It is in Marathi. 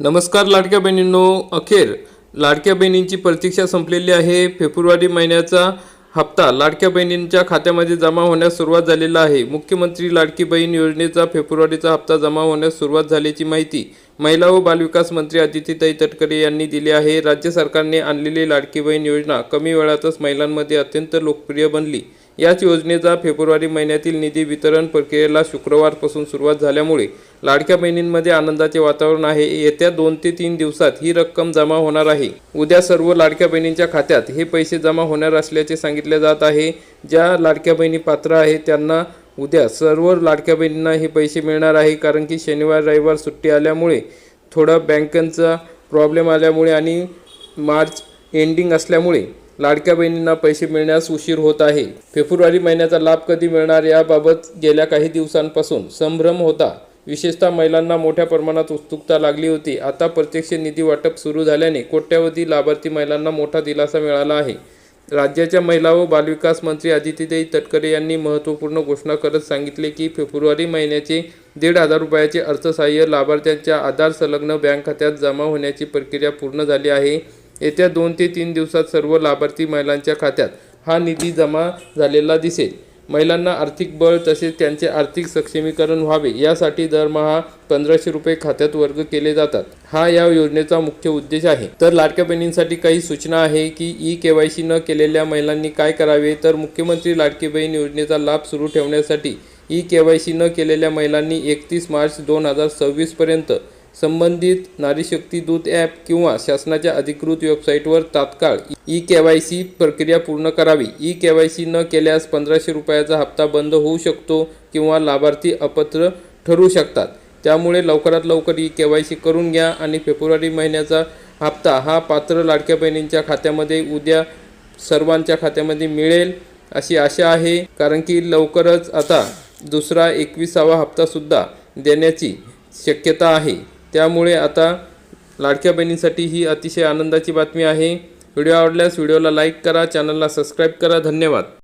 नमस्कार लाडक्या बहिणींनो, अखेर लाडक्या बहिणींची प्रतीक्षा संपलेली आहे। फेब्रुवारी महिन्याचा हप्ता लाडक्या बहिणींच्या खात्यामध्ये जमा होण्यास सुरुवात झालेला आहे। मुख्यमंत्री लाडकी बहीण योजनेचा फेब्रुवारीचा हप्ता जमा होण्यास सुरुवात झाल्याची माहिती महिला व बालविकास मंत्री आदितीताई तटकरे यांनी दिली आहे। राज्य सरकारने आणलेली लाडकी बहीण योजना कमी वेळातच महिलांमध्ये अत्यंत लोकप्रिय बनली। याच योजनेचा फेब्रुवारी महिन्यातील निधी वितरण प्रक्रियेला शुक्रवारपासून सुरुवात झाल्यामुळे लाडक्या बहिणींमध्ये आनंदाचे वातावरण आहे। येत्या 2 ते 3 दिवसात ही रक्कम जमा होणार आहे। उद्या सर्व लाडक्या बहिणींच्या खात्यात हे पैसे जमा होणार असल्याचे सांगितले जात आहे। ज्या लाडक्या बहिणी पात्र आहेत त्यांना उद्या सर्व लाडक्या बहिणींना हे पैसे मिळणार आहे, कारण की शनिवार रविवार सुट्टी आल्यामुळे थोडा बँकांचा प्रॉब्लेम आल्यामुळे आणि मार्च एंडिंग असल्यामुळे लाडक्या बहिणींना पैसे मिळण्यास उशीर होत आहे। फेब्रुवारी महिन्याचा लाभ कधी मिळणार याबाबत गेल्या काही दिवसांपासून संभ्रम होता। विशेषतः महिलांना मोठ्या प्रमाणात उत्सुकता लागली होती। आता प्रत्यक्ष निधी वाटप सुरू झाल्याने कोट्यावधी लाभार्थी महिलांना मोठा दिलासा मिळाला आहे। राज्याच्या महिला व बालविकास मंत्री आदितीताई तटकरे यांनी महत्त्वपूर्ण घोषणा करत सांगितले की फेब्रुवारी महिन्याचे 1,500 रुपयाचे अर्थसहाय्य लाभार्थ्यांच्या आधार संलग्न बँक खात्यात जमा होण्याची प्रक्रिया पूर्ण झाली आहे। येत्या 2 ते 3 दिवसात सर्व लाभार्थी महिलांच्या खात्यात हा निधी जमा झालेला दिसेल। महिलांना आर्थिक बळ तसेच त्यांचे आर्थिक सक्षमीकरण व्हावे यासाठी दरमहा 1500 रुपये खात्यात वर्ग केले जातात। हा या योजनेचा मुख्य उद्देश आहे। तर लाडक्या बहिणींसाठी काही सूचना आहे की ई-केवायसी न केलेल्या महिलांनी काय करावे। तर मुख्यमंत्री लाडकी बहीण योजनेचा लाभ सुरू ठेवण्यासाठी ई-केवायसी न केलेल्या महिलांनी 31 मार्च 2026 पर्यंत संबंधित नारी शक्ती दूत ॲप किंवा शासनाच्या अधिकृत वेबसाईटवर तात्काळ ई-केवायसी प्रक्रिया पूर्ण करावी। ई-केवायसी न केल्यास 1500 रुपयाचा हप्ता बंद होऊ शकतो किंवा लाभार्थी अपात्र ठरू शकतात। त्यामुळे लवकरात लवकर ई-केवायसी करून घ्या आणि फेब्रुवारी महिन्याचा हप्ता हा पात्र लाडक्या बहिणींच्या खात्यामध्ये उद्या सर्वांच्या खात्यामध्ये मिळेल अशी आशा आहे, कारण की लवकरच आता दुसरा 21वा हप्तासुद्धा देण्याची शक्यता आहे। त्यामुळे आता लाडक्या बहिणींसाठी ही अतिशय आनंदाची बातमी आहे। व्हिडिओ आवडल्यास व्हिडिओला लाईक करा, चॅनलला सबस्क्राईब करा। धन्यवाद।